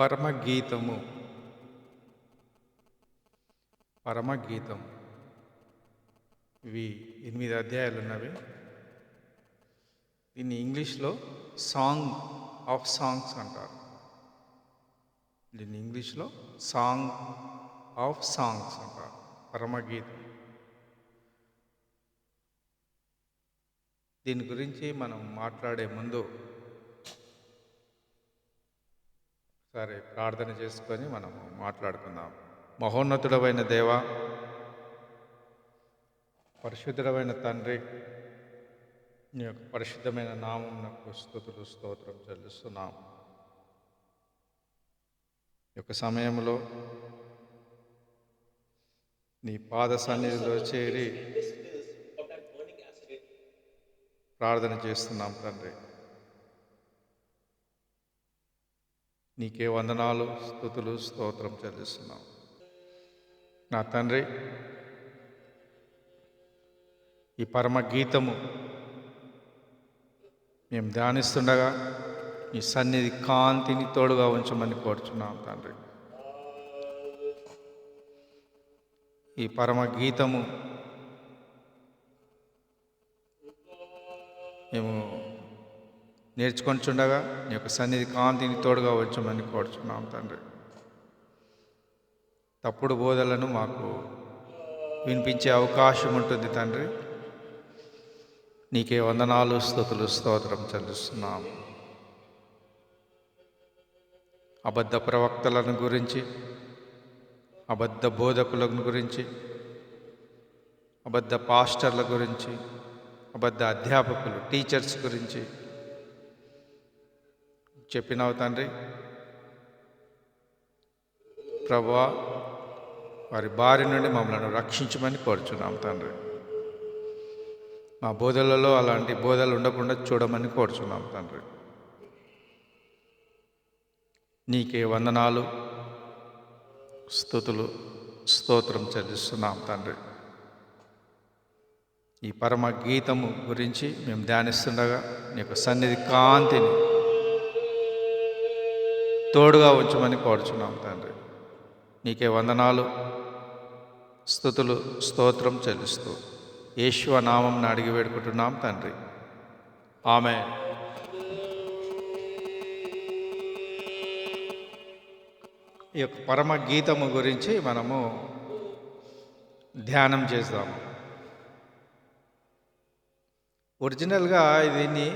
పరమగీతము. పరమగీతం ఇవి 8 అధ్యాయాలు ఉన్నవి. దీన్ని ఇంగ్లీష్లో సాంగ్ ఆఫ్ సాంగ్స్ అంటారు. దీన్ని ఇంగ్లీష్లో సాంగ్ ఆఫ్ సాంగ్స్ అంటారు. పరమగీతం. దీని గురించి మనం మాట్లాడే ముందు సరే ప్రార్థన చేసుకొని మనము మాట్లాడుకుందాం. మహోన్నతుడమైన దేవా, పరిశుద్ధుడమైన తండ్రి, నీ యొక్క పరిశుద్ధమైన నామం నాకు స్తుతులు స్తోత్రం చెల్లిస్తున్నాం. ఈ యొక్క సమయంలో నీ పాద సన్నిధిలో చేరి ప్రార్థన చేస్తున్నాం తండ్రి. నీకే వందనాలు, స్తుతులు, స్తోత్రం చెల్లిస్తున్నాం. నా తండ్రి, ఈ పరమగీతము మేము ధ్యానిస్తుండగా నీ సన్నిధి కాంతిని తోడుగా ఉంచమని కోరుచున్నాం తండ్రి. ఈ పరమగీతము మేము నేర్చుకొనిచుండగా నీ యొక్క సన్నిధి కాంతిని తోడుగా ఉంచమని కోరుచున్నాం తండ్రి. తప్పుడు బోధలను మాకు వినిపించే అవకాశం ఉంటుంది తండ్రి. నీకే వందనాలు, స్తుతులు, స్తోత్రం చెల్లిస్తున్నాం. అబద్ధ ప్రవక్తలను గురించి, అబద్ధ బోధకులను గురించి, అబద్ధ పాస్టర్ల గురించి, అబద్ధ అధ్యాపకులు, టీచర్స్ గురించి చెప్పినావు తండ్రి. ప్రభువా, వారి బారి నుండి మమ్మల్ని రక్షించమని కోరుచున్నాం తండ్రి. మా బోధలలో అలాంటి బోధలు ఉండకుండా చూడమని కోరుచున్నాం తండ్రి. నీకే వందనాలు, స్తుతులు, స్తోత్రం చెల్లిస్తున్నాం తండ్రి. ఈ పరమ గీతము గురించి మేము ధ్యానిస్తుండగా నీ యొక్క సన్నిధి కాంతిని తోడుగా ఉంచమని కోరుచున్నాం తండ్రి. నీకే వందనాలు, స్తుతులు, స్తోత్రం చెల్లిస్తూ యేషువ నామమున అడిగి వేడుకుంటున్నాం తండ్రి. ఆమేన్. ఈ యొక్క పరమ గీతము గురించి మనము ధ్యానం చేద్దాము. ఒరిజినల్గా దీన్ని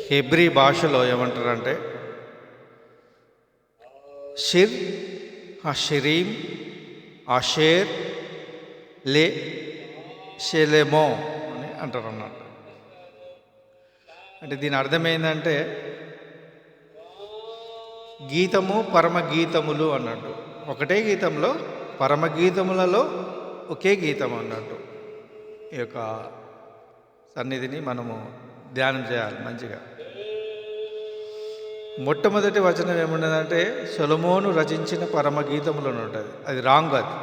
హెబ్రీ భాషలో ఏమంటారంటే షిర్ హషరీం అషేర్ లే షెలెమో అని అంటారు అన్నట్టు. అంటే దీని అర్థం ఏంటంటే గీతము, పరమగీతములు అన్నట్టు. ఒకటే గీతంలో పరమగీతములలో ఒకే గీతం అన్నట్టు. ఈ యొక్క సన్నిధిని మనము ధ్యానం చేయాలి మంచిగా. మొట్టమొదటి వచనం ఏమున్నదంటే సొలొమోను రచించిన పరమగీతములు అని ఉంటుంది. అది రాంగ్. అది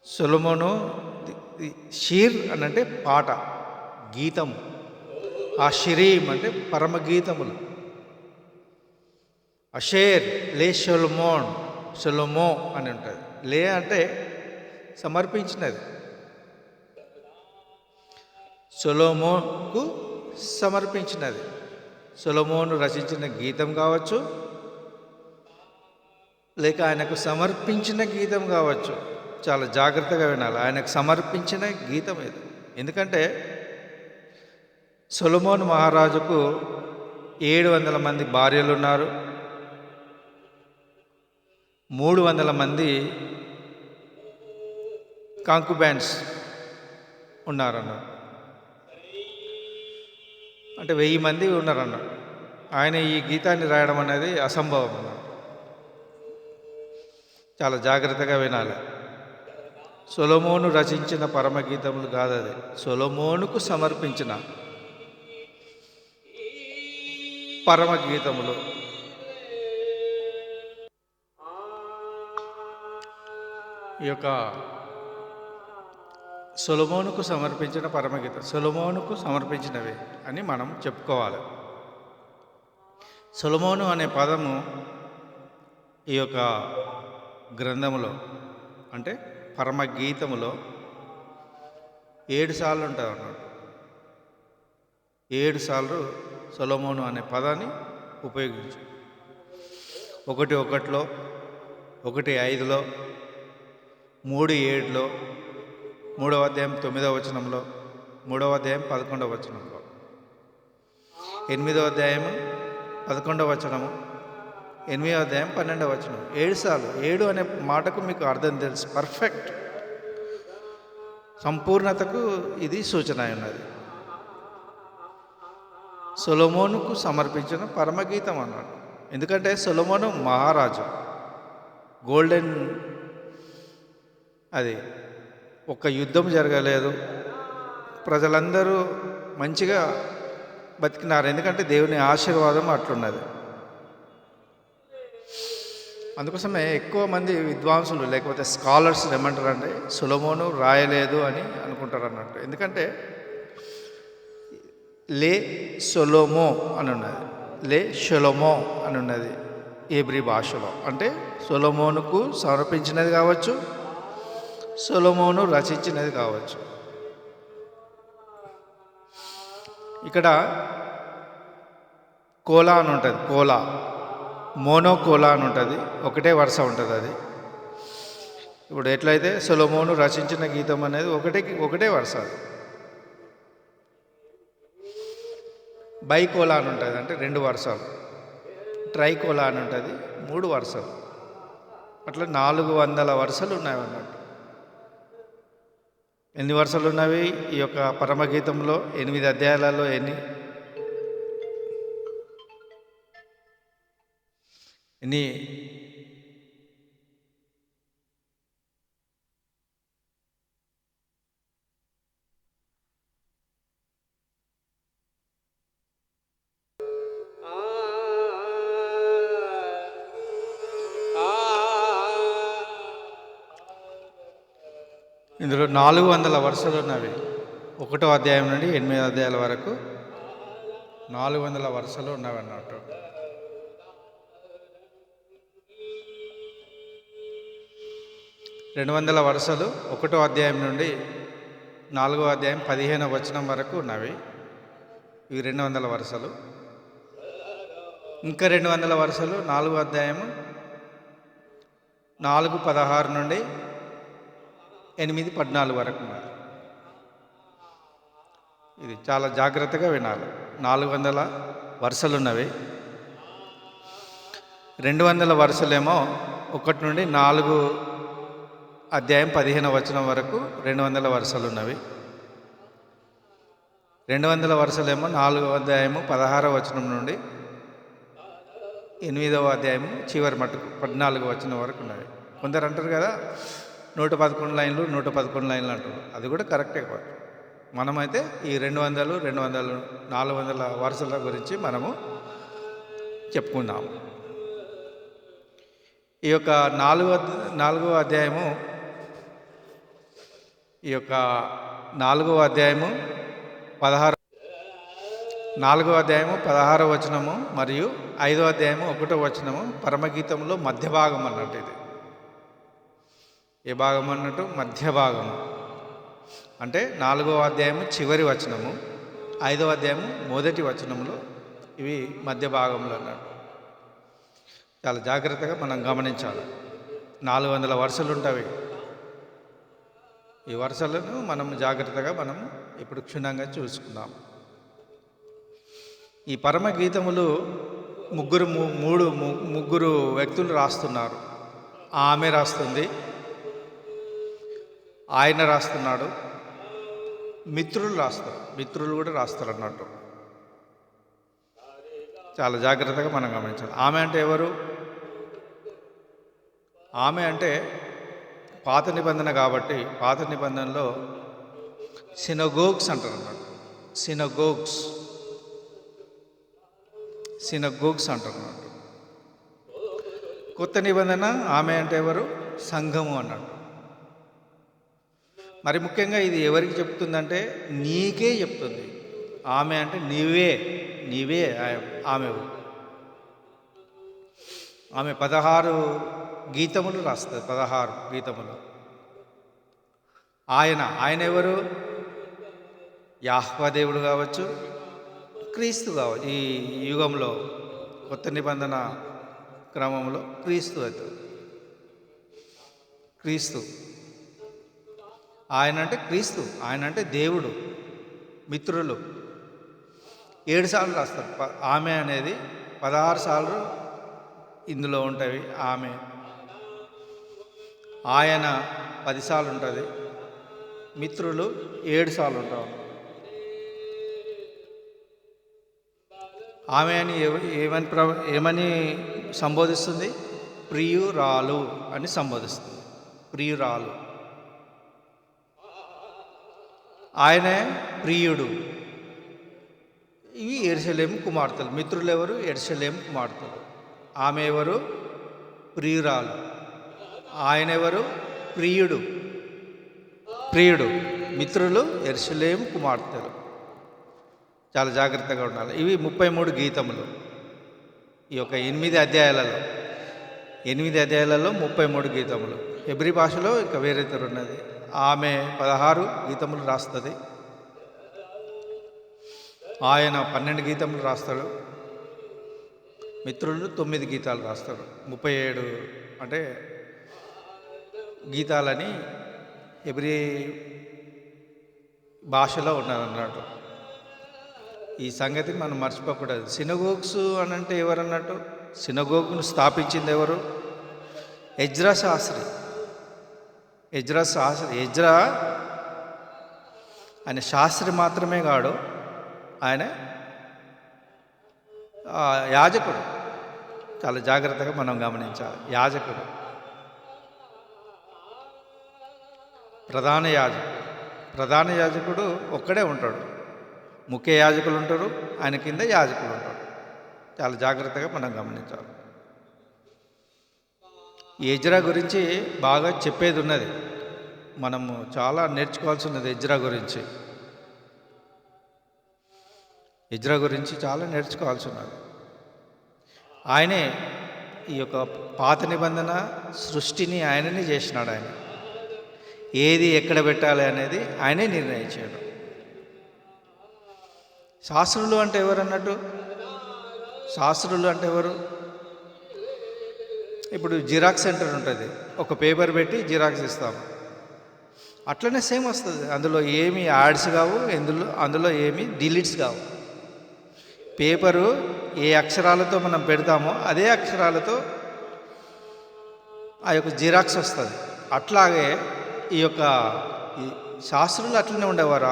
సొలొమోను షీర్ అని అంటే పాట, గీతము. ఆ షిరీం అంటే పరమగీతములు. అషేర్ లే సొలొమోన్, సొలొమో అని ఉంటుంది. లే అంటే సమర్పించినది. సొలొమోనుకు సమర్పించినది. సొలొమోను రచించిన గీతం కావచ్చు, లేక ఆయనకు సమర్పించిన గీతం కావచ్చు. చాలా జాగ్రత్తగా వినాలి. ఆయనకు సమర్పించిన గీతం ఇది. ఎందుకంటే సొలొమోను మహారాజుకు 700 మంది భార్యలు ఉన్నారు, 300 మంది కాంకుబైన్స్ ఉన్నారన్నారు. అంటే 1000 మంది ఉన్నారన్నారు. ఆయన ఈ గీతాన్ని రాయడం అనేది అసంభవం అన్నారు. చాలా జాగ్రత్తగా వినాలి. సొలొమోను రచించిన పరమగీతములు కాదు, అది సొలొమోనుకు సమర్పించిన పరమగీతములు. ఈ యొక్క సొలొమోనుకు సమర్పించిన పరమగీతం, సొలొమోనుకు సమర్పించినవి అని మనం చెప్పుకోవాలి. సొలొమోను అనే పదము ఈ యొక్క గ్రంథములో అంటే పరమగీతములో 7 సార్లు ఉంటుంది అన్నట్టు. 7 సార్లు సొలొమోను అనే పదాన్ని ఉపయోగించు. 1:1, 1:5, 3:7, 3వ అధ్యాయం 9వ వచనంలో, 3వ అధ్యాయం 11వ వచనంలో, 8వ అధ్యాయం 11వ వచనము, 8వ అధ్యాయం 12వ వచనం. 7 సార్లు. 7 అనే మాటకు మీకు అర్థం తెలుసు. పర్ఫెక్ట్, సంపూర్ణతకు ఇది సూచన అయి ఉన్నది. సొలొమోనుకు సమర్పించిన పరమగీతం అన్నట్టు. ఎందుకంటే సొలొమోను మహారాజు. గోల్డెన్ అది ఒక్క యుద్ధం జరగలేదు, ప్రజలందరూ మంచిగా బతికినారు. ఎందుకంటే దేవుని ఆశీర్వాదం అట్లున్నది. అందుకోసమే ఎక్కువ మంది విద్వాంసులు లేకపోతే స్కాలర్స్ ఏమంటారంటే సొలొమోను రాయలేదు అని అనుకుంటారు అన్నట్టు. ఎందుకంటే లే సొలొమో అని ఉన్నది, లే షొలొమో అని ఉన్నది హెబ్రీ భాషలో. అంటే సొలొమోనుకు సమర్పించినది కావచ్చు, సొలొమోను రచించినది కావచ్చు. ఇక్కడ కోలా అని ఉంటుంది, కోలా, మోనో కోలా అని ఉంటుంది, ఒకటే వరుస ఉంటుంది అది. ఇప్పుడు ఎట్లయితే సొలొమోను రచించిన గీతం అనేది ఒకటే వరుస. అది బైకోలా అని ఉంటుంది, అంటే 2 వరుసలు. ట్రైకోలా అని ఉంటుంది, 3 వరుసలు. అట్లా 400 వరుసలు ఉన్నాయి అన్నట్టు. ఎన్ని వరుసలు ఉన్నవి ఈ యొక్క పరమగీతంలో? 8 అధ్యాయాలలో ఎన్ని ఇందులో 400 వరుసలు ఉన్నవి. 1వ అధ్యాయం నుండి 8వ అధ్యాయాల వరకు 400 వరుసలు ఉన్నవి అన్నట్టు. రెండు 200 వరుసలు 1వ అధ్యాయం నుండి 4వ అధ్యాయం 15వ వచనం వరకు ఉన్నవి. ఇవి 200 వరుసలు. ఇంకా 200 వరుసలు 4వ అధ్యాయము 4:16 నుండి 8:14 వరకు ఉన్నది. ఇది చాలా జాగ్రత్తగా వినాలి. 400 వరుసలు ఉన్నవి. 200 వరుసలేమో 1 నుండి 4 అధ్యాయం 15వ వచనం వరకు 200 వరుసలు ఉన్నవి. 200 వరుసలేమో 4వ అధ్యాయము 16వ వచనం నుండి 8వ అధ్యాయము చివరి మట్టుకు 14వ వచనం వరకు ఉన్నవి. కొందరు అంటారు కదా 111 లైన్లు 111 లైన్లు అంటారు. అది కూడా కరెక్టే కాదు. మనమైతే ఈ 200 400 వరుసల గురించి మనము చెప్పుకుందాము. ఈ యొక్క 4వ అధ్యాయము 4వ అధ్యాయము 16వ వచనము మరియు 5వ అధ్యాయము 1వ వచనము పరమగీతంలో మధ్య భాగం అన్నట్టు. ఇది ఏ భాగం అన్నట్టు? మధ్య భాగము. అంటే 4వ అధ్యాయము చివరి వచనము, 5వ అధ్యాయము మొదటి వచనంలో ఇవి మధ్య భాగంలో అన్నట్టు. చాలా జాగ్రత్తగా మనం గమనించాలి. 400 వరుసలు ఉంటాయి. ఈ వరుసలను మనం జాగ్రత్తగా ఇప్పుడు క్షుణ్ణంగా చూసుకుందాం. ఈ పరమగీతములు ముగ్గురు వ్యక్తులు రాస్తున్నారు. ఆమె రాస్తుంది, ఆయన రాస్తున్నాడు, మిత్రులు కూడా రాస్తారు అన్నట్టు. చాలా జాగ్రత్తగా మనం గమనించాలి. ఆమె అంటే ఎవరు? ఆమె అంటే పాత నిబంధన కాబట్టి పాత నిబంధనలో సినగోగ్స్ అంటారు అన్నట్టు. సినగోగ్స్ అంటారు అన్నట్టు. కొత్త నిబంధన ఆమె అంటే ఎవరు? సంఘము అన్నట్టు. మరి ముఖ్యంగా ఇది ఎవరికి చెప్తుందంటే నీకే చెప్తుంది. ఆమె అంటే నీవే ఆమెవు. ఆమె 16 గీతములు రాస్తుంది, 16 గీతములు. ఆయన ఎవరు? యాహ్వా దేవుడు కావచ్చు, క్రీస్తు కావచ్చు. ఈ యుగంలో కొత్త నిబంధన క్రమంలో క్రీస్తు అవుతుంది. క్రీస్తు ఆయన అంటే క్రీస్తు, ఆయన అంటే దేవుడు. మిత్రులు 7 సార్లు రాస్తారు. ఆమె అనేది 16 సార్లు ఇందులో ఉంటాయి. ఆమె ఆయన 10 సార్లు ఉంటుంది. మిత్రులు 7 సార్లు ఉంటారు. ఆమె అని ఏమని సంబోధిస్తుంది? ప్రియురాలు అని సంబోధిస్తుంది. ప్రియురాలు. ఆయనే ప్రియుడు. ఇవి యెరూషలేము కుమార్తెలు. మిత్రులు ఎవరు? యెరూషలేము కుమార్తెలు. ఆమె ఎవరు? ప్రియురాలు. ఆయన ఎవరు? ప్రియుడు. మిత్రులు యెరూషలేము కుమార్తెలు. చాలా జాగ్రత్తగా ఉండాలి. ఇవి 33 గీతములు. ఈ యొక్క 8 అధ్యాయాలలో 33 గీతములు. హెబ్రీ భాషలో ఇంకా వేరే తీరు ఉన్నది. ఆమె 16 గీతములు రాస్తుంది. ఆయన 12 గీతములు రాస్తాడు. మిత్రులు 9 గీతాలు రాస్తాడు. 37 అంటే గీతాలని హెబ్రీ భాషలో ఉన్నదన్నట్టు. ఈ సంగతి మనం మర్చిపోకూడదు. సినగోగ్స్ అని అంటే ఎవరన్నట్టు? సినగోగ్ను స్థాపించింది ఎవరు? ఎజ్రా శాస్త్రి. ఎజ్రా ఆయన శాస్త్రి మాత్రమే కాడు, ఆయన యాజకుడు. చాలా జాగ్రత్తగా మనం గమనించాలి. యాజకుడు, ప్రధాన యాజకుడు ఒక్కడే ఉంటాడు. ముఖ్య యాజకులు ఉంటారు, ఆయన కింద యాజకులు ఉంటారు. చాలా జాగ్రత్తగా మనం గమనించాలి. ఈ ఎజ్రా గురించి బాగా చెప్పేది ఉన్నది. మనము చాలా నేర్చుకోవాల్సి ఉన్నది ఎజ్రా గురించి చాలా నేర్చుకోవాల్సి ఉన్నది. ఆయనే ఈ యొక్క పాత నిబంధన సృష్టిని ఆయననే చేసినాడు. ఆయన ఏది ఎక్కడ పెట్టాలి అనేది ఆయనే నిర్ణయించాడు. శాస్త్రులు అంటే ఎవరన్నట్టు? శాస్త్రులు అంటే ఎవరు? ఇప్పుడు జిరాక్స్ సెంటర్ ఉంటుంది. ఒక పేపర్ పెట్టి జిరాక్స్ ఇస్తాము. అట్లనే సేమ్ వస్తుంది. అందులో ఏమి యాడ్స్ కావు, అందులో ఏమి డిలీట్స్ కావు. పేపరు ఏ అక్షరాలతో మనం పెడతామో అదే అక్షరాలతో ఆ యొక్క జిరాక్స్ వస్తుంది. అట్లాగే ఈ యొక్క శాస్త్రులు అట్లనే ఉండేవారు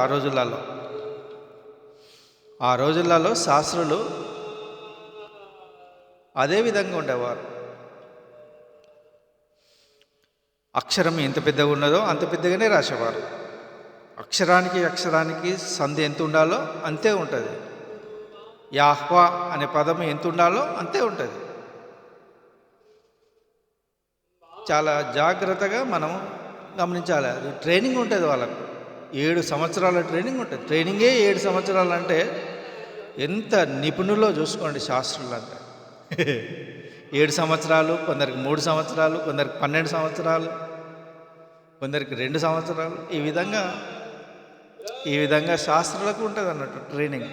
ఆ రోజులలో శాస్త్రులు అదే విధంగా ఉండేవారు. అక్షరం ఎంత పెద్దగా ఉన్నదో అంత పెద్దగానే రాసేవారు. అక్షరానికి సంధి ఎంత ఉండాలో అంతే ఉంటుంది. యాహ్వా అనే పదం ఎంత ఉండాలో అంతే ఉంటుంది. చాలా జాగ్రత్తగా మనం గమనించాలి. అది ట్రైనింగ్ ఉంటుంది వాళ్ళకు. 7 సంవత్సరాల ట్రైనింగ్ ఉంటుంది. ట్రైనింగే 7 సంవత్సరాలు అంటే ఎంత నిపుణులో చూసుకోండి శాస్త్రులు అంటే. 7 సంవత్సరాలు, కొందరికి 3 సంవత్సరాలు, కొందరికి 12 సంవత్సరాలు, కొందరికి 2 సంవత్సరాలు. ఈ విధంగా శాస్త్రులకు ఉంటుంది అన్నట్టు ట్రైనింగ్.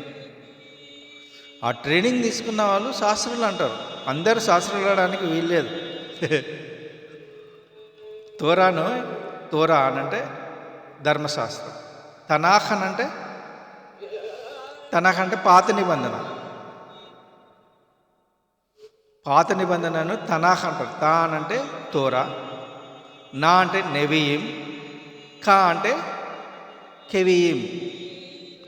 ఆ ట్రైనింగ్ తీసుకున్న వాళ్ళు శాస్త్రులు అంటారు. అందరూ శాస్త్రులు అనడానికి వీల్లేదు. తోరా అనంటే ధర్మశాస్త్రం. తనాఖ్ అంటే పాత నిబంధనను తనాఖ్ అంటారు. తా అనంటే తోరా, నా అంటే నెవియిం, కా అంటే కెవియిం.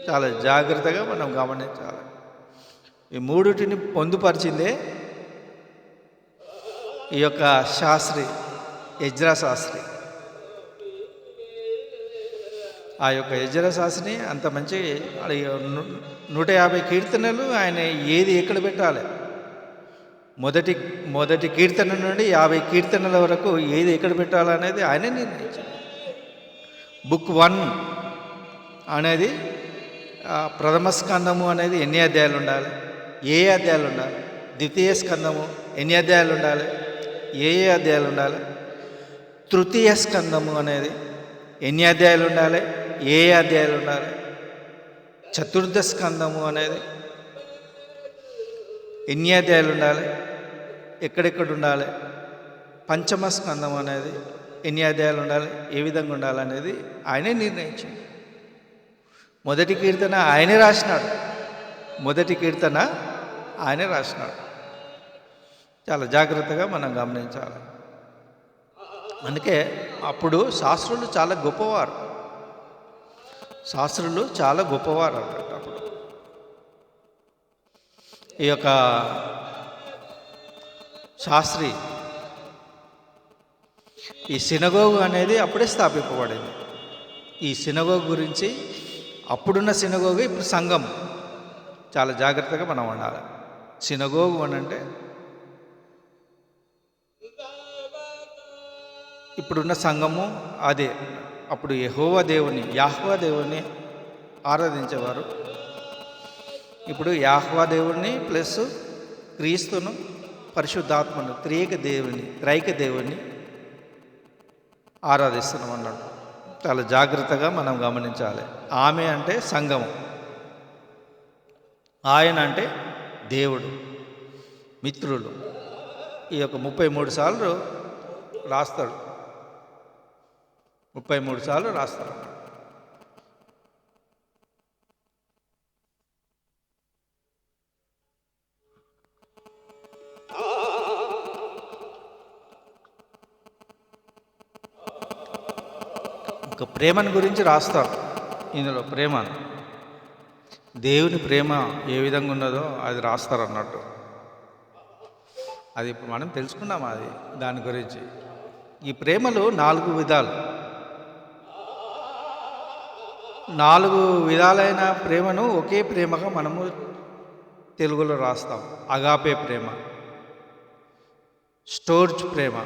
చాలా జాగ్రత్తగా మనం గమనించాలి. ఈ మూడిటిని పొందుపరిచిందే ఈ యొక్క ఎజ్రా శాస్త్రి. ఆ యొక్క ఎజ్రా శాస్త్రిని అంత మంచి 150 కీర్తనలు ఆయన ఏది ఎక్కడ పెట్టాలి, మొదటి కీర్తన నుండి 50 కీర్తనల వరకు ఏది ఎక్కడ పెట్టాలనేది ఆయనే నిర్ణయించాడు. బుక్ 1 అనేది ప్రథమ స్కందము అనేది ఎన్ని అధ్యాయాలు ఉండాలి, ఏ అధ్యాయాలు ఉండాలి, ద్వితీయ స్కందము ఎన్ని అధ్యాయాలు ఉండాలి? ఏ అధ్యాయాలు ఉండాలి? తృతీయ స్కందము అనేది ఎన్ని అధ్యాయాలు ఉండాలి? ఏ అధ్యాయాలు ఉండాలి? చతుర్థ స్కందము అనేది ఎన్ని అధ్యాయాలు ఉండాలి? ఎక్కడెక్కడ ఉండాలి? పంచమ స్కందం అనేది ఎన్ని అధ్యాయాలు ఉండాలి? ఏ విధంగా ఉండాలనేది ఆయనే నిర్ణయించింది. మొదటి కీర్తన ఆయనే రాసినాడు. చాలా జాగ్రత్తగా మనం గమనించాలి. అందుకే అప్పుడు శాస్త్రులు చాలా గొప్పవారు అన్నట్టు. అప్పుడు ఈ యొక్క శాస్త్రి ఈ సినగోగు అనేది అప్పుడే స్థాపింపబడింది. ఈ సినగోగు గురించి అప్పుడున్న సినగోగు ఇప్పుడు సంఘం. చాలా జాగ్రత్తగా మనం ఉండాలి. సినగోగు అని అంటే ఇప్పుడున్న సంఘము అదే. అప్పుడు యాహ్వా దేవుని ఆరాధించేవారు. ఇప్పుడు యాహ్వా దేవుణ్ణి ప్లస్ క్రీస్తును, పరిశుద్ధాత్మను, త్రైక దేవుణ్ణి ఆరాధిస్తున్నాం అన్నాడు. చాలా జాగ్రత్తగా మనం గమనించాలి. ఆమె అంటే సంఘము, ఆయన అంటే దేవుడు, మిత్రులు. ఈ యొక్క 33 సార్లు రాస్తాడు. 33 సార్లు రాస్తాడు. ఒక ప్రేమను గురించి రాస్తాడు ఇందులో. దేవుని ప్రేమ ఏ విధంగా ఉన్నదో అది రాస్తారు అన్నట్టు. అది ఇప్పుడు మనం తెలుసుకున్నాం దాని గురించి. ఈ ప్రేమలు 4 విధాలు. 4 విధాలైన ప్రేమను ఒకే ప్రేమగా మనము తెలుగులో రాస్తాం. అగాపే ప్రేమ, స్టోర్జ్ ప్రేమ,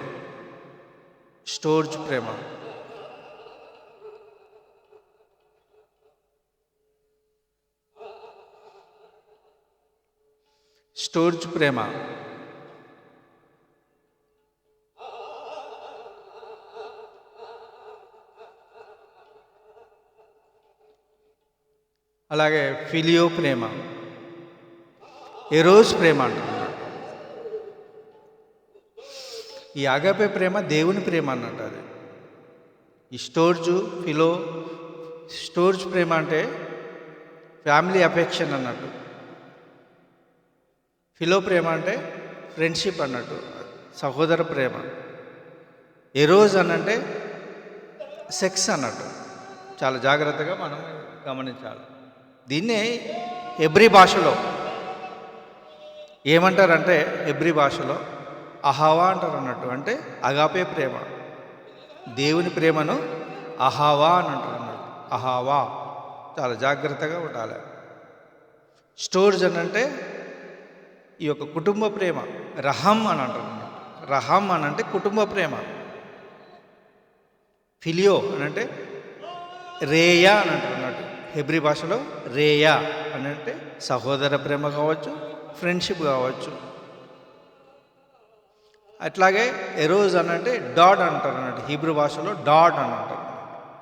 అలాగే ఫిలియో ప్రేమ, ఎరోస్ ప్రేమ అంటున్నాడు. ఈ అగాపే ప్రేమ దేవుని ప్రేమ అన్నట్టు. అది ఈ స్టోర్జ్ ప్రేమ అంటే ఫ్యామిలీ అఫెక్షన్ అన్నట్టు. ఫిలో ప్రేమ అంటే ఫ్రెండ్షిప్ అన్నట్టు, సహోదర ప్రేమ. ఎరోజ్ అనంటే సెక్స్ అన్నట్టు. చాలా జాగ్రత్తగా మనం గమనించాలి. దీన్నే హెబ్రీ భాషలో ఏమంటారంటే, హెబ్రీ భాషలో అహావా అంటారు అన్నట్టు. అంటే అగాపే ప్రేమ, దేవుని ప్రేమను అహావా అని అంటారు అన్నట్టు. అహావా. చాలా జాగ్రత్తగా ఉండాలి. స్టోర్జ్ అని అంటే ఈ యొక్క కుటుంబ ప్రేమ, రహం అని అంటారు అన్నట్టు. రహం అని అంటే కుటుంబ ప్రేమ. ఫిలియో అని అంటే రేయా అని అంటారు అన్నట్టు. హెబ్రీ భాషలో రేయా అని అంటే సహోదర ప్రేమ కావచ్చు, ఫ్రెండ్షిప్ కావచ్చు. అట్లాగే ఎరోజ్ అని అంటే డాడ్ అంటారు అన్నట్టు. హీబ్రూ భాషలో డాడ్ అని అంటారు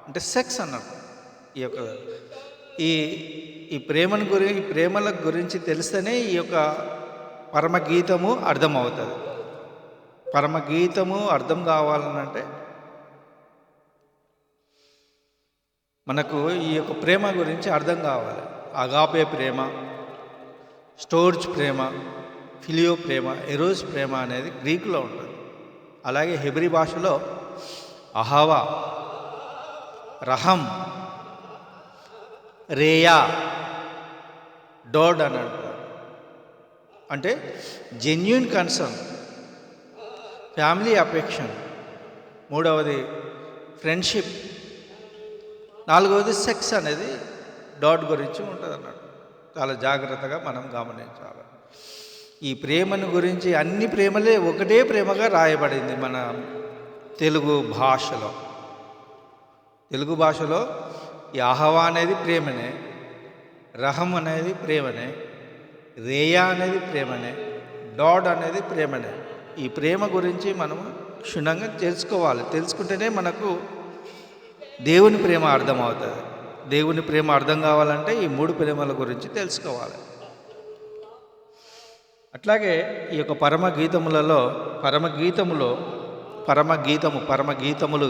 అంటే సెక్స్ అన్నట్టు. ఈ యొక్క ఈ ప్రేమల గురించి తెలిస్తేనే ఈ యొక్క పరమగీతము అర్థమవుతుంది. పరమగీతము అర్థం కావాలనంటే మనకు ఈ యొక్క ప్రేమ గురించి అర్థం కావాలి. అగాపే ప్రేమ, స్టోర్జ్ ప్రేమ, ఫిలియో ప్రేమ, ఎరోస్ ప్రేమ అనేది గ్రీకులో ఉంటుంది. అలాగే హెబ్రీ భాషలో అహావా, రహం, రేయా, డోడ్ అని అంటారు. అంటే జెన్యూన్ కన్సర్న్, ఫ్యామిలీ అఫెక్షన్. మూడవది ఫ్రెండ్షిప్. నాలుగవది సెక్స్ అనేది డాట్ గురించి ఉంటుంది అన్నట్టు. చాలా జాగ్రత్తగా మనం గమనించాలి. ఈ ప్రేమను గురించి అన్ని ప్రేమలే ఒకటే ప్రేమగా రాయబడింది మన తెలుగు భాషలో. తెలుగు భాషలో యాహవా అనేది ప్రేమనే, రహం అనేది ప్రేమనే, రేయా అనేది ప్రేమనే, గాడ్ అనేది ప్రేమనే. ఈ ప్రేమ గురించి మనం క్షుణ్ణంగా తెలుసుకోవాలి. తెలుసుకుంటేనే మనకు దేవుని ప్రేమ అర్థమవుతుంది. దేవుని ప్రేమ అర్థం కావాలంటే ఈ 3 ప్రేమల గురించి తెలుసుకోవాలి. అట్లాగే ఈ యొక్క పరమగీతములు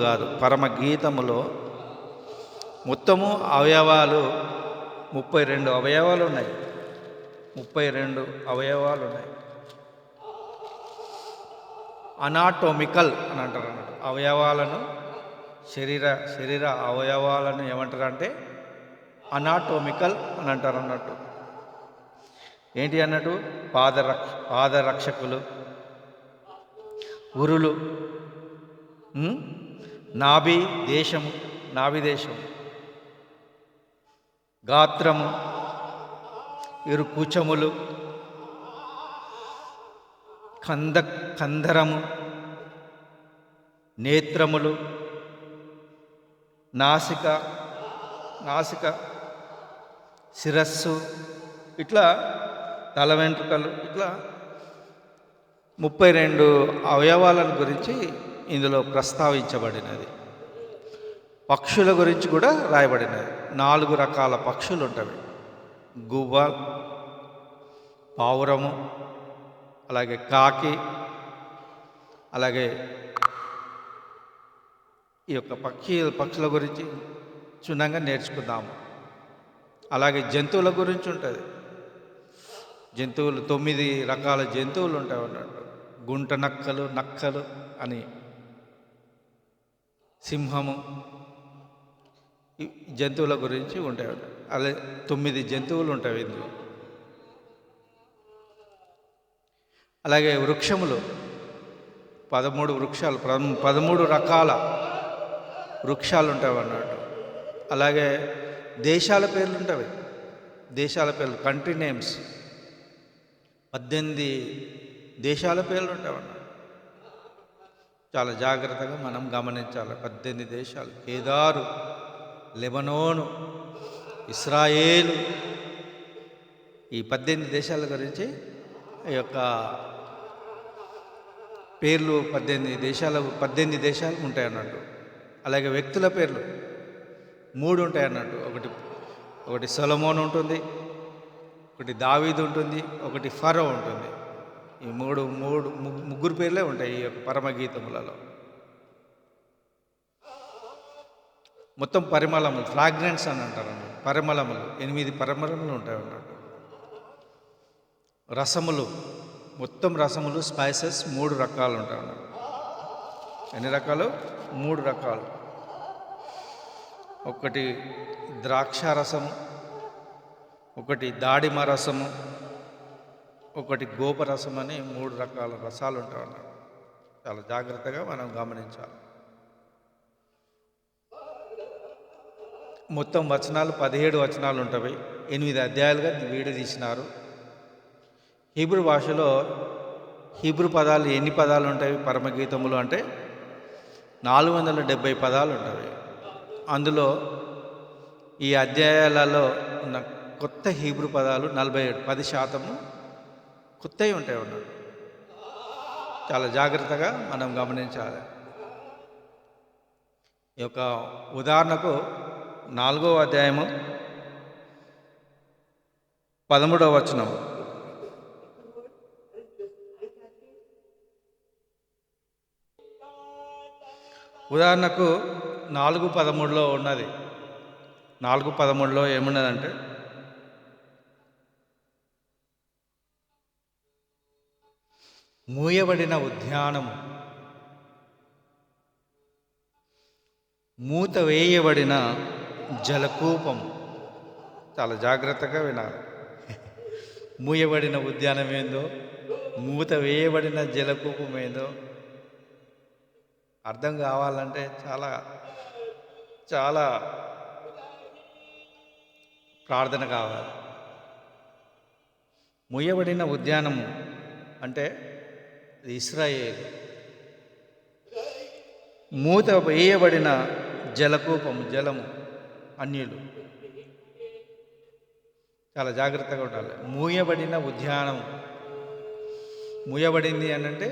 కాదు, పరమగీతములో మొత్తము అవయవాలు 32 అవయవాలు ఉన్నాయి. 32 అవయవాలు ఉన్నాయి. అనాటోమికల్ అని అంటారు అన్నట్టు అవయవాలను, శరీర అవయవాలను ఏమంటారు అంటే అనాటోమికల్ అని అంటారు అన్నట్టు. ఏంటి అన్నట్టు? పాదరక్షకులు, ఉరులు, నాభి దేశము, గాత్రము, ఇరుకుచములు, కందరము, నేత్రములు, నాసిక, శిరస్సు, ఇట్లా తల వెంట్రుకలు, ఇట్లా 32 అవయవాలను గురించి ఇందులో ప్రస్తావించబడినది. పక్షుల గురించి కూడా రాయబడినది. 4 రకాల పక్షులు ఉంటాయి. గువ్వ, పావురము, అలాగే కాకి, అలాగే ఈ యొక్క పక్షుల గురించి క్షుణ్ణంగా నేర్చుకుందాము. అలాగే జంతువుల గురించి ఉంటుంది. జంతువులు 9 రకాల జంతువులు ఉంటాయి అన్నట్టు. గుంట నక్కలు అని, సింహము, ఈ జంతువుల గురించి ఉంటాయి. అలా 9 జంతువులు ఉంటాయి ఇందులో. అలాగే వృక్షములు 13 వృక్షాలు, 13 రకాల వృక్షాలు ఉంటాయి అన్నట్టు. అలాగే దేశాల పేర్లు ఉంటాయి. కంట్రీ నేమ్స్ 18 దేశాల పేర్లు ఉంటాయి అన్నట్టు. చాలా జాగ్రత్తగా మనం గమనించాలి. 18 దేశాలు: కేదారు, లెబనోను, ఇస్రాయేలు. ఈ 18 దేశాల గురించి ఈ యొక్క పేర్లు 18 దేశాలు ఉంటాయి అన్నట్టు. అలాగే వ్యక్తుల పేర్లు 3 ఉంటాయి అన్నట్టు. ఒకటి సొలొమోను ఉంటుంది, ఒకటి దావీదు ఉంటుంది, ఒకటి ఫరో ఉంటుంది. ఈ ముగ్గురు పేర్లే ఉంటాయి ఈ యొక్క పరమగీతములలో. మొత్తం పరిమళములు, ఫ్రాగ్రెన్స్ అని అంటారు అన్నట్టు. పరిమళములు 8 పరిమళములు ఉంటాయి అన్నట్టు. రసములు, మొత్తం రసములు, స్పైసెస్ 3 రకాలు ఉంటాయి అన్నట్టు. ఎన్ని రకాలు? 3 రకాలు. ఒకటి ద్రాక్ష రసము, ఒకటి దాడిమ రసము, ఒకటి గోపరసం అని 3 రకాల రసాలు ఉంటాయి అన్నట్టు. చాలా జాగ్రత్తగా మనం గమనించాలి. మొత్తం వచనాలు 17 వచనాలు ఉంటాయి. 8 అధ్యాయాలుగా తీసినారు. హీబ్రూ భాషలో హీబ్రూ పదాలు ఎన్ని పదాలు ఉంటాయి పరమగీతములు అంటే 470 పదాలు ఉంటాయి. అందులో ఈ అధ్యాయాలలో ఉన్న కొత్త హీబ్రూ పదాలు 47, 10% కొత్తవి ఉంటాయి అన్నట్టు. చాలా జాగ్రత్తగా మనం గమనించాలి. ఈ యొక్క ఉదాహరణకు 4వ అధ్యాయము 13వ వచనం. ఉదాహరణకు 4:13లో ఉన్నది. 4:13లో ఏమున్నదంటే, మూయబడిన ఉద్యానము, మూత వేయబడిన జలకూపము. చాలా జాగ్రత్తగా వినాలి. మూయబడిన ఉద్యానం ఏందో, మూత వేయబడిన జలకూపం ఏందో అర్థం కావాలంటే చాలా చాలా ప్రార్థన కావాలి. మూయబడిన ఉద్యానము అంటే ఇశ్రాయేలు, మూత వేయబడిన జలకూపము, జలము అన్యులు. చాలా జాగ్రత్తగా ఉండాలి. మూయబడిన ఉద్యానము మూయబడింది అని అంటే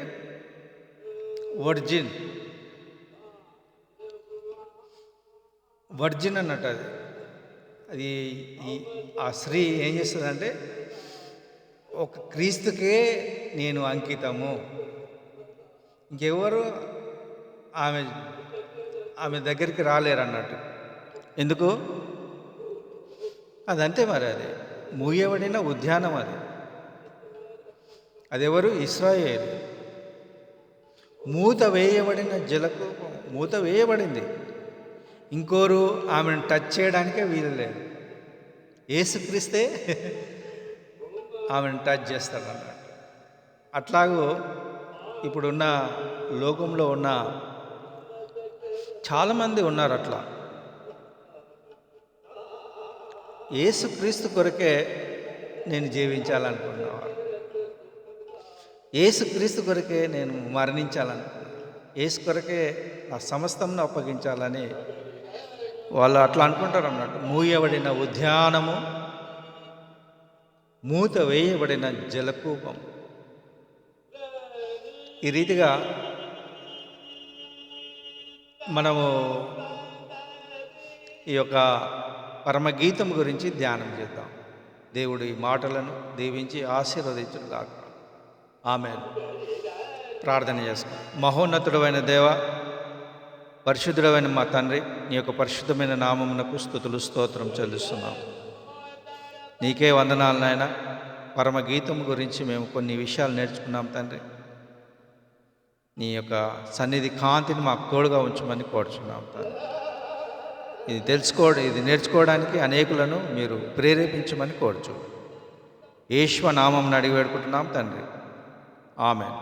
వర్జిన్ అన్నట్టు. అది ఆ స్త్రీ ఏం చేస్తుందంటే, ఒక క్రీస్తుకే నేను అంకితము, ఇంకెవరు ఆమె ఆమె దగ్గరికి రాలేరు అన్నట్టు. ఎందుకు? అదంతే మరి, అది మూయబడిన ఉద్యానం. అదెవరు? ఇశ్రాయేలు. మూత వేయబడిన జలకూపం, మూత వేయబడింది. ఇంకోరు ఆమెను టచ్ చేయడానికే వీలు లేదు. యేసుక్రీస్తే ఆమెను టచ్ చేస్తాడన్నట్టు. అట్లాగూ ఇప్పుడున్న లోకంలో ఉన్న చాలామంది ఉన్నారు అట్లా. యేసుక్రీస్తు కొరకే నేను జీవించాలనుకున్నవారు, యేసుక్రీస్తు కొరకే నేను మరణించాలనుకున్నాను, యేసు కొరకే నా సమస్తంను అప్పగించాలని వాళ్ళు అట్లా అనుకుంటారు అన్నట్టు. మూయబడిన ఉద్యానము, మూత వేయబడిన జలకూపం. ఈ రీతిగా మనము ఈ యొక్క పరమగీతం గురించి ధ్యానం చేద్దాం. దేవుడు ఈ మాటలను దీవించి ఆశీర్వదించుగాక. ఆమేన్. ప్రార్థన చేసుకుందాం. మహోన్నతుడైన దేవ, పరిశుద్ధుడైన మా తండ్రి, నీ యొక్క పరిశుద్ధమైన నామమునకు స్తుతులు స్తోత్రం చెల్లిస్తున్నాం. నీకే వందనాలు నాయన. పరమగీతం గురించి మేము కొన్ని విషయాలు నేర్చుకున్నాం తండ్రి. నీ యొక్క సన్నిధి కాంతిని మాకు తోడుగా ఉంచమని కోరుచున్నాం తండ్రి. ఇది నేర్చుకోవడానికి అనేకులను మీరు ప్రేరేపించమని కోరుచు. యేసు నామమున అడిగి వేడుకుంటున్నాం తండ్రి. ఆమేన్.